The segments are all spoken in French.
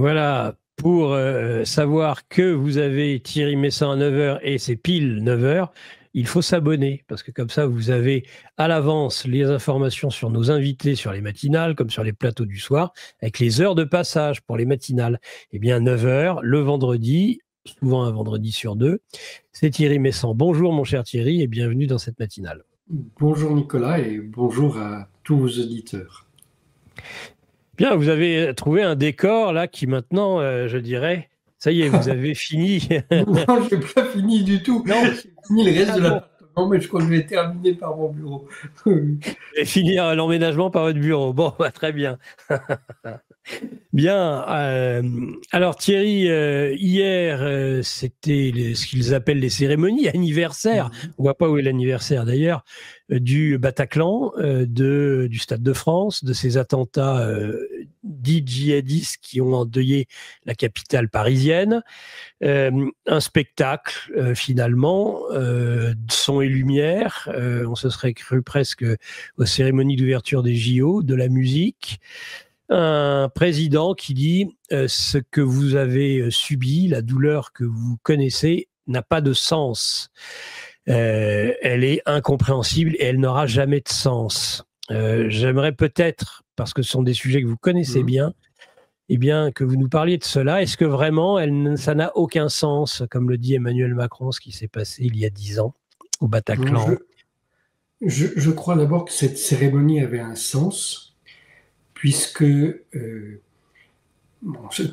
Voilà, pour savoir que vous avez Thierry Messin à 9 heures et c'est pile 9 heures, il faut s'abonner parce que comme ça, vous avez à l'avance les informations sur nos invités sur les matinales comme sur les plateaux du soir avec les heures de passage pour les matinales. Eh bien, 9 heures le vendredi, souvent un vendredi sur deux, c'est Thierry Messin. Bonjour mon cher Thierry et bienvenue dans cette matinale. Bonjour Nicolas et bonjour à tous vos auditeurs. Bien, vous avez trouvé un décor là qui maintenant, je dirais, ça y est, vous avez fini. Non, je n'ai pas fini du tout. Non, J'ai fini le reste ah de bon, l'appartement, mais je crois que je vais terminer par mon bureau. et finir l'emménagement par votre bureau. Bon, bah, très bien. Bien. Alors Thierry, hier, c'était ce qu'ils appellent les cérémonies anniversaires. On voit pas où est l'anniversaire d'ailleurs du Bataclan, du Stade de France, de ces attentats dits djihadistes qui ont endeuillé la capitale parisienne. Un spectacle finalement, son et lumière. On se serait cru presque aux cérémonies d'ouverture des JO, de la musique. Un président qui dit ce que vous avez subi, la douleur que vous connaissez, n'a pas de sens. Elle est incompréhensible et elle n'aura jamais de sens. J'aimerais peut-être, parce que ce sont des sujets que vous connaissez bien, eh bien, que vous nous parliez de cela. Est-ce que vraiment ça n'a aucun sens, comme le dit Emmanuel Macron, ce qui s'est passé il y a 10 ans au Non, Bataclan? je crois d'abord que cette cérémonie avait un sens, puisque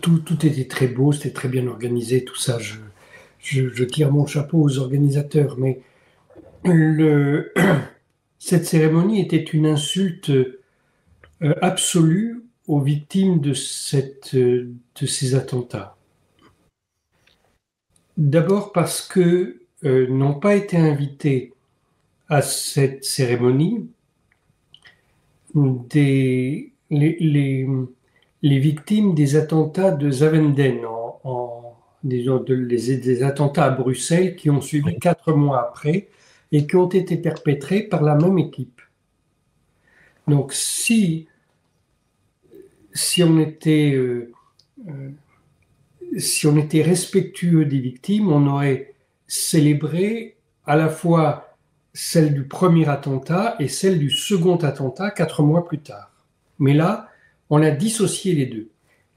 tout était très beau, c'était très bien organisé, tout ça. Je tire mon chapeau aux organisateurs, mais le, cette cérémonie était une insulte absolue aux victimes de ces attentats. D'abord parce que n'ont pas été invités à cette cérémonie les victimes des attentats de Zavenden, des attentats à Bruxelles qui ont suivi 4 mois après et qui ont été perpétrés par la même équipe. Donc si on était respectueux des victimes, on aurait célébré à la fois celle du premier attentat et celle du second attentat 4 mois plus tard. Mais là, on a dissocié les deux.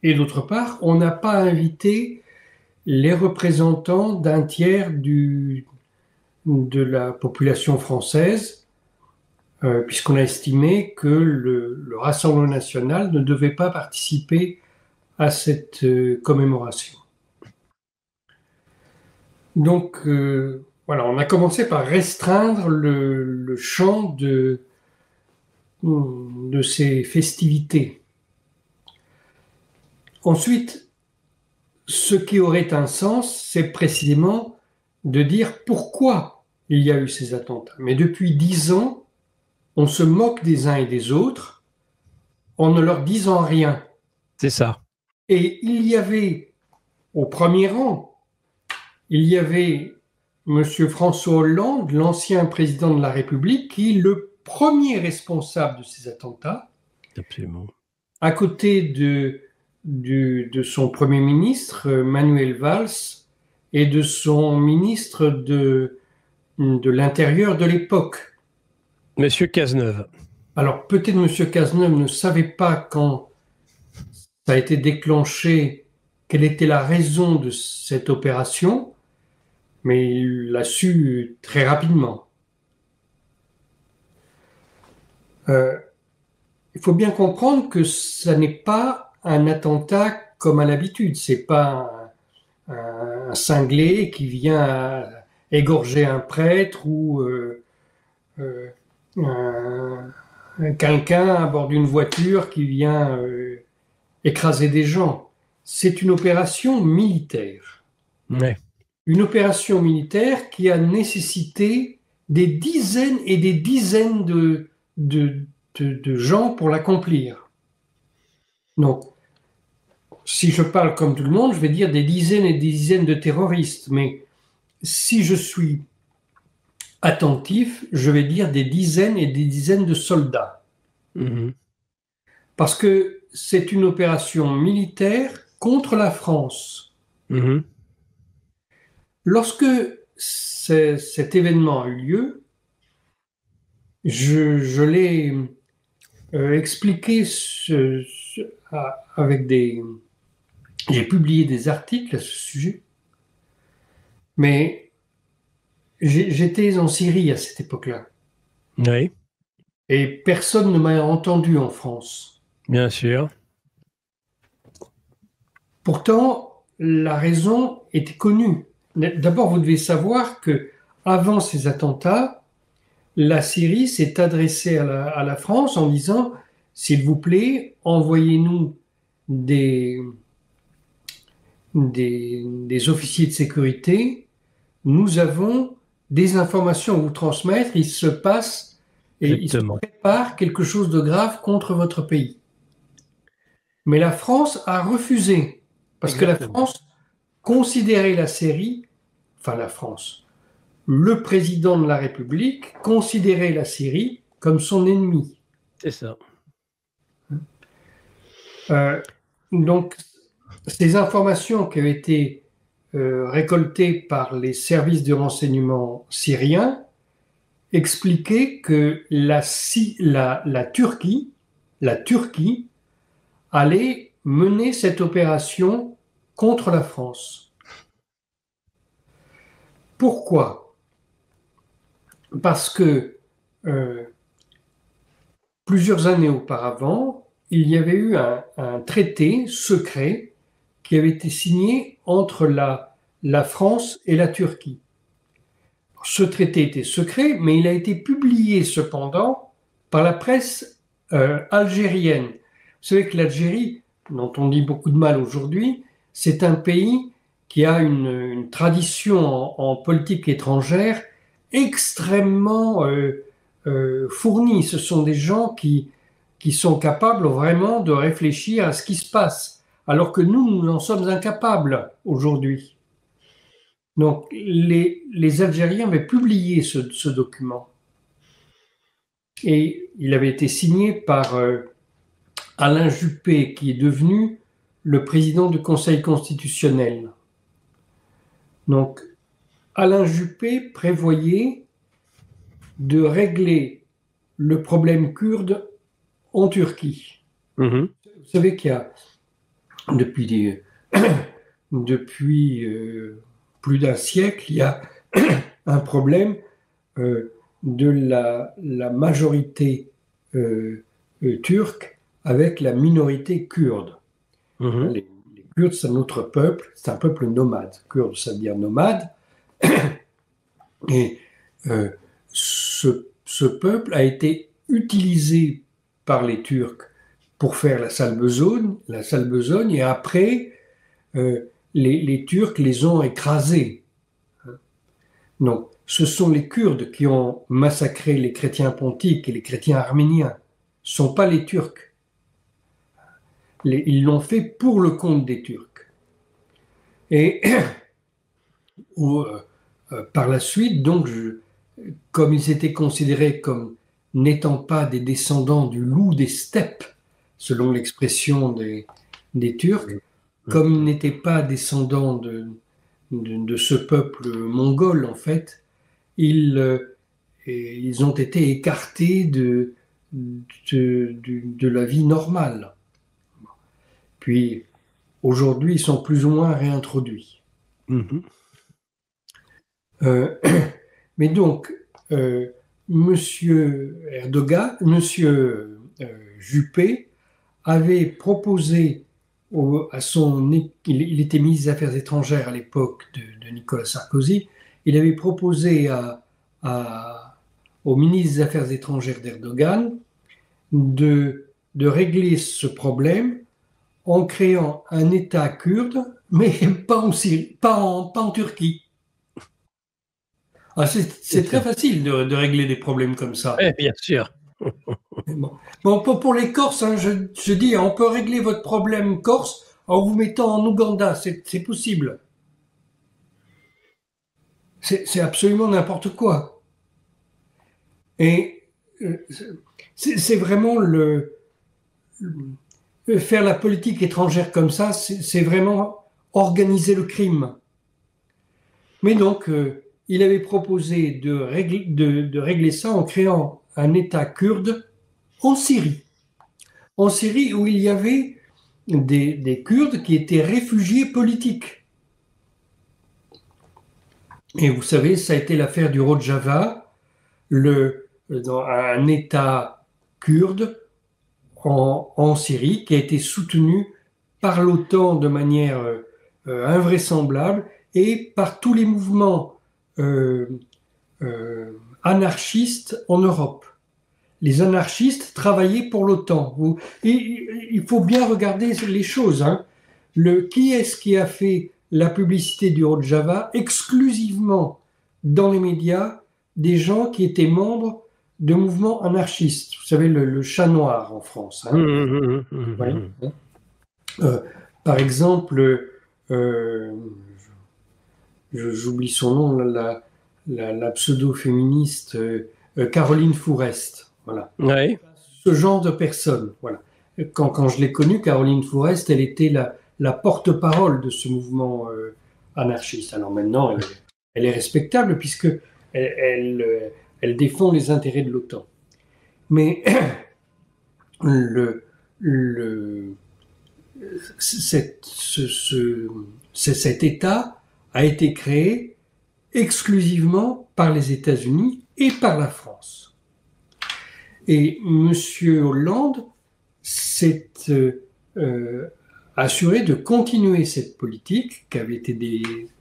Et d'autre part, on n'a pas invité les représentants d'un tiers de la population française, puisqu'on a estimé que le Rassemblement national ne devait pas participer à cette commémoration. Donc, voilà, on a commencé par restreindre le champ de ces festivités. Ensuite, ce qui aurait un sens, c'est précisément de dire pourquoi il y a eu ces attentats. Mais depuis 10 ans, on se moque des uns et des autres en ne leur disant rien. C'est ça. Et il y avait, au premier rang, il y avait M. François Hollande, l'ancien président de la République, qui est le premier responsable de ces attentats. Absolument. À côté de son Premier ministre, Manuel Valls, et de son ministre de l'Intérieur de l'époque. Monsieur Cazeneuve. Alors peut-être M. Cazeneuve ne savait pas quand ça a été déclenché, quelle était la raison de cette opération, mais il l'a su très rapidement. Il faut bien comprendre que ça n'est pas un attentat comme à l'habitude. C'est pas un cinglé qui vient égorger un prêtre ou quelqu'un à bord d'une voiture qui vient écraser des gens. C'est une opération militaire. Ouais. Une opération militaire qui a nécessité des dizaines et des dizaines de gens pour l'accomplir. Donc, si je parle comme tout le monde, je vais dire des dizaines et des dizaines de terroristes. Mais si je suis attentif, je vais dire des dizaines et des dizaines de soldats. Mmh. Parce que c'est une opération militaire contre la France. Mhm. Lorsque cet événement a eu lieu, je l'ai expliqué avec des... J'ai publié des articles à ce sujet, mais j'étais en Syrie à cette époque-là Oui, et personne ne m'a entendu en France. bien sûr. Pourtant, la raison était connue. D'abord, vous devez savoir que avant ces attentats, la Syrie s'est adressée à la France en disant, s'il vous plaît, envoyez-nous des, des officiers de sécurité. Nous avons des informations à vous transmettre. Il se passe et il se Exactement. prépare quelque chose de grave contre votre pays. Mais la France a refusé parce que la Exactement. France considérait la Syrie, enfin la France, le président de la République considérait la Syrie comme son ennemi. C'est ça. Euh, donc, ces informations qui ont été récoltées par les services de renseignement syriens expliquaient que la Turquie allait mener cette opération contre la France. Pourquoi? Parce que euh, plusieurs années auparavant, il y avait eu un traité secret qui avait été signé entre la France et la Turquie. Ce traité était secret, mais il a été publié cependant par la presse algérienne. Vous savez que l'Algérie, dont on dit beaucoup de mal aujourd'hui, c'est un pays qui a une tradition en politique étrangère extrêmement fournie. Ce sont des gens qui sont capables vraiment de réfléchir à ce qui se passe, alors que nous en sommes incapables aujourd'hui. Donc, les Algériens avaient publié ce document et il avait été signé par Alain Juppé, qui est devenu le président du Conseil constitutionnel. Donc, Alain Juppé prévoyait de régler le problème kurde en Turquie. Mhm. Vous savez qu'il y a depuis, depuis plus d'un siècle, il y a un problème de la majorité turque avec la minorité kurde. Mhm. Les Kurdes, c'est notre peuple, c'est un peuple nomade. Kurde, ça veut dire nomade. Et ce peuple a été utilisé par les Turcs pour faire la sale besogne, et après, les Turcs les ont écrasés. Donc, ce sont les Kurdes qui ont massacré les chrétiens pontiques et les chrétiens arméniens. Ce ne sont pas les Turcs. Ils l'ont fait pour le compte des Turcs. Et par la suite, donc, comme ils étaient considérés comme n'étant pas des descendants du loup des steppes, selon l'expression des Turcs, comme ils n'étaient pas descendants de ce peuple mongol, en fait, ils ont été écartés de la vie normale. Puis, aujourd'hui, ils sont plus ou moins réintroduits. Mhm. Mais donc, Monsieur Erdogan, Monsieur Juppé avait proposé il était ministre des Affaires étrangères à l'époque de Nicolas Sarkozy, il avait proposé au ministre des Affaires étrangères d'Erdogan de régler ce problème en créant un État kurde, mais pas en Syrie, pas en Turquie. Ah, c'est très facile de régler des problèmes comme ça. Ouais, bien sûr. Bon, pour les Corses, hein, je dis, on peut régler votre problème corse en vous mettant en Ouganda, c'est possible. C'est absolument n'importe quoi. Et c'est vraiment faire la politique étrangère comme ça, c'est vraiment organiser le crime. Mais donc, il avait proposé de régler ça en créant un État kurde en Syrie. En Syrie où il y avait des Kurdes qui étaient réfugiés politiques. Et vous savez, ça a été l'affaire du Rojava, un État kurde en Syrie qui a été soutenu par l'OTAN de manière invraisemblable et par tous les mouvements anarchistes en Europe. Les anarchistes travaillaient pour l'OTAN. Il faut bien regarder les choses. Hein. Qui est-ce qui a fait la publicité du Rojava exclusivement dans les médias des gens qui étaient membres de mouvements anarchistes? Vous savez, le chat noir en France. Hein. Ouais. Par exemple, j'oublie son nom, la pseudo-féministe Caroline Fourest. Voilà. Ouais. Ce genre de personne. Voilà. Quand je l'ai connue, Caroline Fourest, elle était la porte-parole de ce mouvement anarchiste. Alors maintenant, elle est respectable puisque elle défend les intérêts de l'OTAN. Mais cet État a été créé exclusivement par les États-Unis et par la France. Et M. Hollande s'est assuré de continuer cette politique qui avait été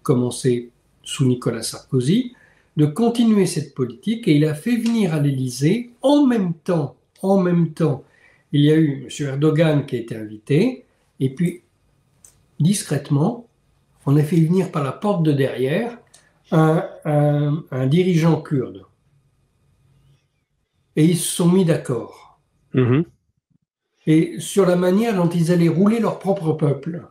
commencée sous Nicolas Sarkozy, de continuer cette politique, et il a fait venir à l'Élysée en même temps, il y a eu M. Erdogan qui a été invité, et puis discrètement, on a fait venir par la porte de derrière un dirigeant kurde. Et ils se sont mis d'accord. Mmh. Et sur la manière dont ils allaient rouler leur propre peuple.